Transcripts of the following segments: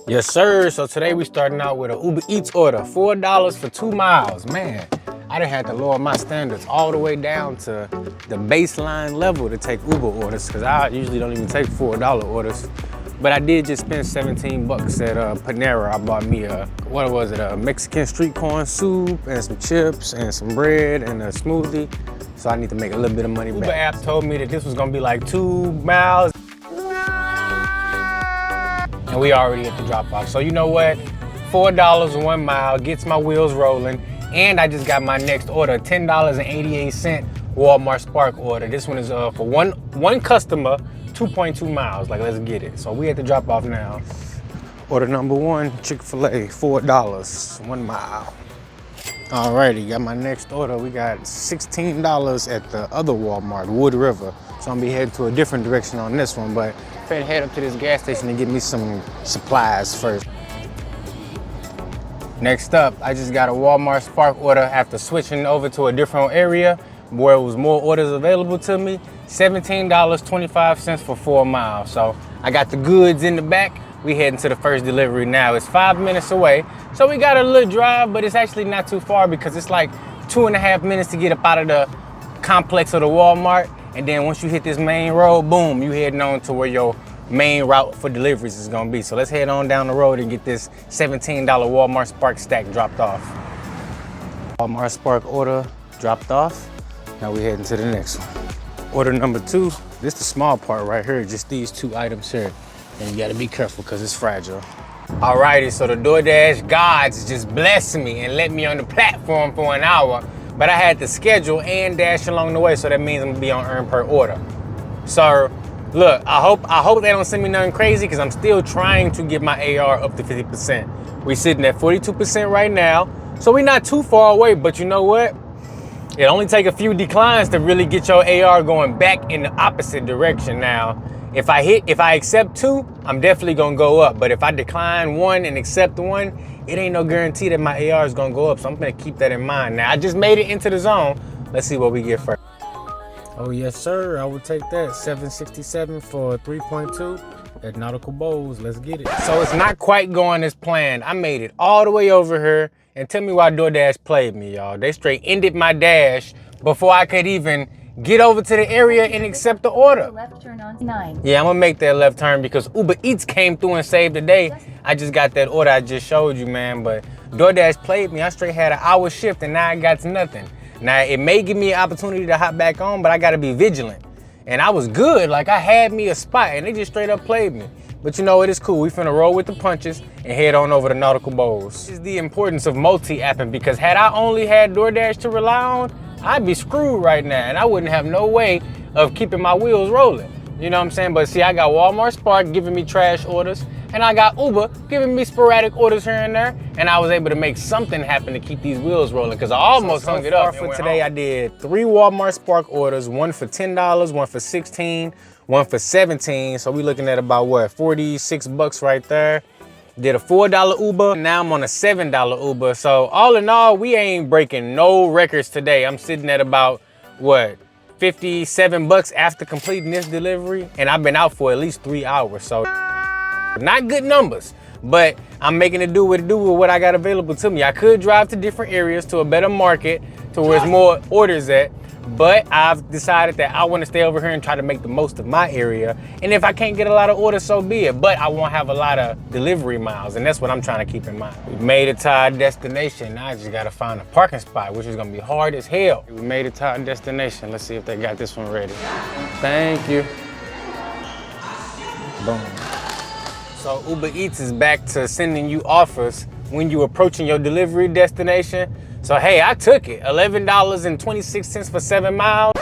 Yes, sir. So today we starting out with an Uber Eats order, $4 for 2 miles. Man, I done had to lower my standards all the way down to the baseline level to take Uber orders, because I usually don't even take $4 orders. But I did just spend 17 bucks at Panera. I bought me a Mexican street corn soup and some chips and some bread and a smoothie. So I need to make a little bit of money back. Uber app told me that this was gonna be like 2 miles. And we already at the drop off. So you know what? $4 1 mile gets my wheels rolling. And I just got my next order, $10.88 Walmart Spark order. This one is for one customer, 2.2 miles. Like, let's get it. So we at the drop off now. Order number 1, Chick-fil-A, $4, 1 mile. Alrighty, got my next order. We got $16 at the other Walmart, Wood River. So I'm gonna be heading to a different direction on this one, but I'm gonna head up to this gas station and get me some supplies first. Next up, I just got a Walmart Spark order after switching over to a different area where it was more orders available to me. $17.25 for 4 miles. So I got the goods in the back. We heading to the first delivery now. It's 5 minutes away. So we got a little drive, but it's actually not too far because it's like 2.5 minutes to get up out of the complex of the Walmart. And then once you hit this main road, boom, you heading on to where your main route for deliveries is gonna be. So let's head on down the road and get this $17 Walmart Spark stack dropped off. Walmart Spark order dropped off. Now we heading to the next one. Order number 2, this is the small part right here, just these 2 items here. And you gotta be careful because it's fragile. Alrighty, so the Doordash gods just blessed me and let me on the platform for an hour, but I had to schedule and dash along the way, so that means I'm gonna be on earn per order. So look, I hope they don't send me nothing crazy because I'm still trying to get my AR up to 50%. We sitting at 42% right now, so we're not too far away, but you know what? It only take a few declines to really get your AR going back in the opposite direction. Now, if I accept 2, I'm definitely gonna go up. But if I decline 1 and accept 1, it ain't no guarantee that my AR is gonna go up. So I'm gonna keep that in mind. Now, I just made it into the zone. Let's see what we get first. Oh yes, sir, I would take that. $7.67 for 3.2 at Nautical Bowls. Let's get it. So it's not quite going as planned. I made it all the way over here. And tell me why DoorDash played me, y'all. They straight ended my dash before I could even get over to the area and accept the order. Left turn on 9. Yeah, I'm gonna make that left turn because Uber Eats came through and saved the day. I just got that order I just showed you, man. But DoorDash played me. I straight had an hour shift and now I got nothing. Now, it may give me an opportunity to hop back on, but I gotta be vigilant. And I was good, like I had me a spot and they just straight up played me. But you know, it is cool. We finna roll with the punches and head on over to Nautical Bowls. This is the importance of multi-apping because had I only had DoorDash to rely on, I'd be screwed right now and I wouldn't have no way of keeping my wheels rolling. You know what I'm saying? But see, I got Walmart Spark giving me trash orders and I got Uber giving me sporadic orders here and there. And I was able to make something happen to keep these wheels rolling because I almost hung it up. For today, I did 3 Walmart Spark orders, 1 for $10, 1 for $16, 1 for $17. So we looking at about what, 46 bucks right there. Did a $4 Uber, now I'm on a $7 Uber. So all in all, we ain't breaking no records today. I'm sitting at about, what, 57 bucks after completing this delivery. And I've been out for at least 3 hours, so not good numbers. But I'm making it do with what I got available to me. I could drive to different areas to a better market to where there's more orders at. But I've decided that I want to stay over here and try to make the most of my area. And if I can't get a lot of orders, so be it. But I won't have a lot of delivery miles. And that's what I'm trying to keep in mind. We made it to our destination. Now I just got to find a parking spot, which is going to be hard as hell. We made it to our destination. Let's see if they got this one ready. Thank you. Boom. So Uber Eats is back to sending you offers when you're approaching your delivery destination. So hey, I took it. $11.26 for 7 miles.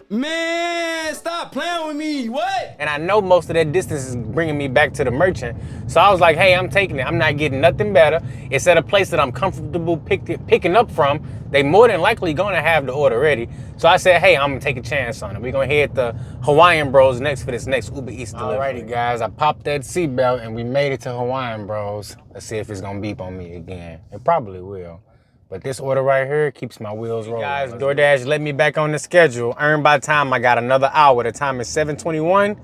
Man, stop playing with me, what? And I know most of that distance is bringing me back to the merchant. So I was like, hey, I'm taking it. I'm not getting nothing better. It's at a place that I'm comfortable picking up from. They more than likely gonna have the order ready. So I said, hey, I'm gonna take a chance on it. We're gonna head to Hawaiian Bros next for this next Uber Eats delivery. Alrighty guys, I popped that seatbelt and we made it to Hawaiian Bros. Let's see if it's gonna beep on me again. It probably will. But this order right here keeps my wheels rolling. Guys, DoorDash let me back on the schedule. Earned by time, I got another hour. The time is 7:21.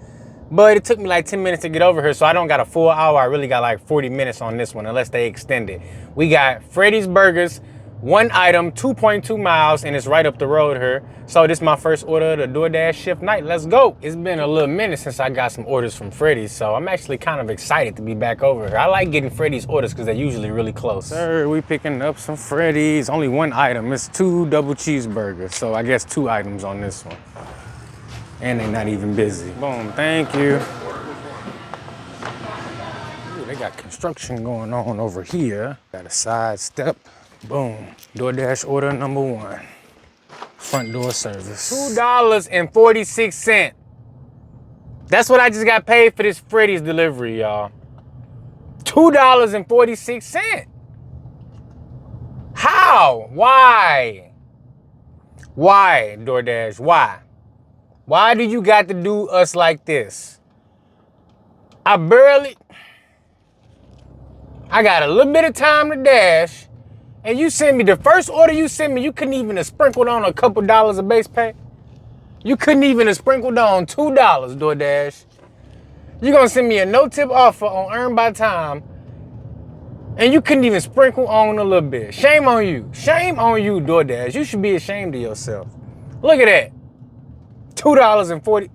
But it took me like 10 minutes to get over here, so I don't got a full hour. I really got like 40 minutes on this one, unless they extend it. We got Freddy's Burgers, one item, 2.2 miles, and it's right up the road here. So this is my first order of the DoorDash shift night. Let's go. It's been a little minute since I got some orders from Freddy's, so I'm actually kind of excited to be back over here. I like getting Freddy's orders because they're usually really close. Sir, we picking up some Freddy's. Only one item. It's 2 double cheeseburgers, so I guess 2 items on this one. And they're not even busy. Boom, thank you. Ooh, they got construction going on over here. Got a side step. Boom, DoorDash order number 1. Front door service. $2.46. That's what I just got paid for this Freddy's delivery, y'all. $2.46. How? Why? Why, DoorDash? Why? Why do you got to do us like this? I got a little bit of time to dash, and you send me the first order you sent me, you couldn't even have sprinkled on a couple dollars of base pay? You couldn't even have sprinkled on $2, DoorDash. You're gonna send me a no-tip offer on Earn by Time, and you couldn't even sprinkle on a little bit. Shame on you. Shame on you, DoorDash. You should be ashamed of yourself. Look at that. $2.40.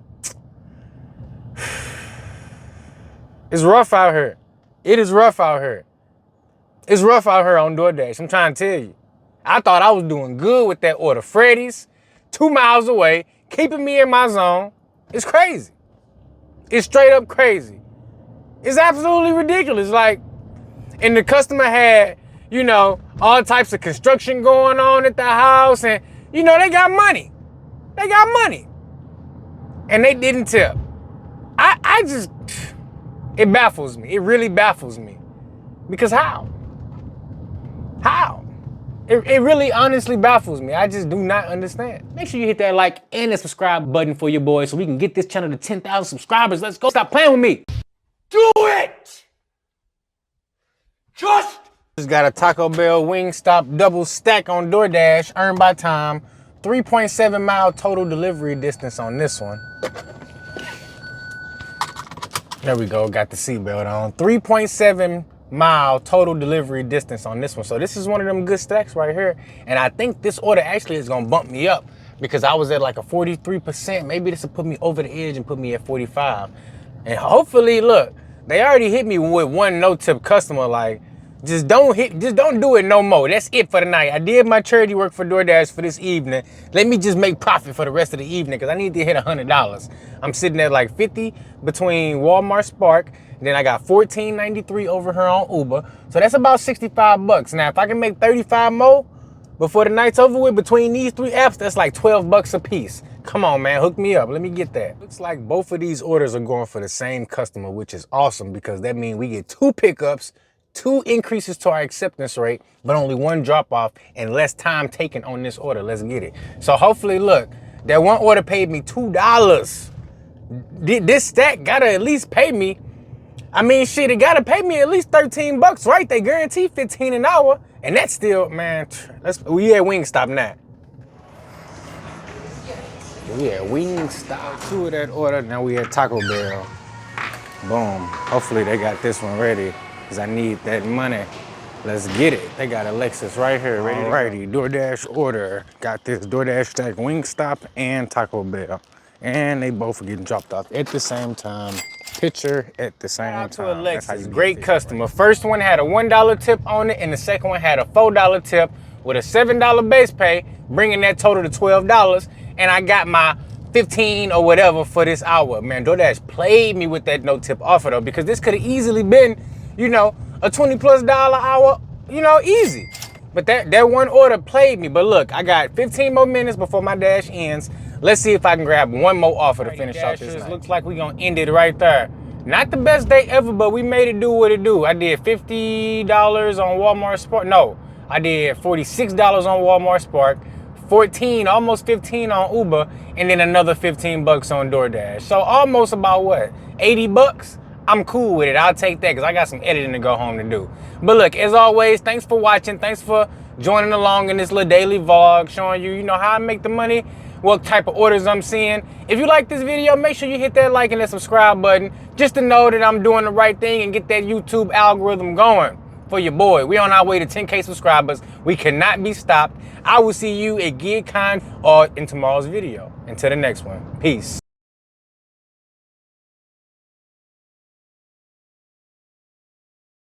It's rough out here. It is rough out here. It's rough out here on DoorDash. I'm trying to tell you. I thought I was doing good with that order. Freddy's, 2 miles away, keeping me in my zone. It's crazy. It's straight up crazy. It's absolutely ridiculous. Like, and the customer had, you know, all types of construction going on at the house, and, you know, they got money. They got money. And they didn't tip. I just, it baffles me. It really baffles me. Because how? How? It really honestly baffles me. I just do not understand. Make sure you hit that like and the subscribe button for your boy so we can get this channel to 10,000 subscribers. Let's go. Stop playing with me. Do it! Just Got a Taco Bell Wingstop double stack on DoorDash, Earn by Time. 3.7 mile total delivery distance on this one. There we go, got the seatbelt on. 3.7 mile total delivery distance on this one. So this is one of them good stacks right here. And I think this order actually is gonna bump me up because I was at like a 43%. Maybe this will put me over the edge and put me at 45. And hopefully, look, they already hit me with one no-tip customer. Like, just don't do it no more. That's it for the night. I did my charity work for DoorDash for this evening. Let me just make profit for the rest of the evening because I need to hit $100. I'm sitting at like 50 between Walmart Spark. And then I got $14.93 over here on Uber. So that's about 65 bucks. Now, if I can make 35 more before the night's over with between these 3 apps, that's like 12 bucks a piece. Come on, man, hook me up. Let me get that. Looks like both of these orders are going for the same customer, which is awesome because that means we get 2 pickups, 2 increases to our acceptance rate, but only 1 drop off and less time taken on this order. Let's get it. So hopefully, look, that one order paid me $2. This stack gotta at least pay me. I mean, shit, it gotta pay me at least 13 bucks, right? They guarantee 15 an hour. And that's still, man, we at Wingstop now. We at Wingstop. 2 of that order, now we at Taco Bell. Boom. Hopefully they got this one ready. Cause I need that money. Let's get it. They got Alexis right here, ready. Alrighty, DoorDash order. Got this DoorDash stack, Wingstop and Taco Bell. And they both are getting dropped off at the same time. Picture at the same time. To Alexis, great customer. First one had a $1 tip on it, and the second one had a $4 tip with a $7 base pay, bringing that total to $12. And I got my 15 or whatever for this hour. Man, DoorDash played me with that no tip offer though, because this could have easily been, you know, a $20+ hour, you know, easy. But that one order played me. But look, I got 15 more minutes before my dash ends. Let's see if I can grab one more offer to finish off this night. Looks like we're gonna end it right there. Not the best day ever, but we made it do what it do. I did $50 on Walmart Spark. No, I did $46 on Walmart Spark, 14, almost 15 on Uber, and then another 15 bucks on DoorDash. So almost about what, 80 bucks? I'm cool with it. I'll take that because I got some editing to go home to do. But look, as always, thanks for watching. Thanks for joining along in this little daily vlog, showing you, you know, how I make the money what type of orders I'm seeing. If you like this video, make sure you hit that like and that subscribe button just to know that I'm doing the right thing and get that YouTube algorithm going for your boy. We on our way to 10K subscribers. We cannot be stopped. I will see you at GigCon or in tomorrow's video. Until the next one, peace.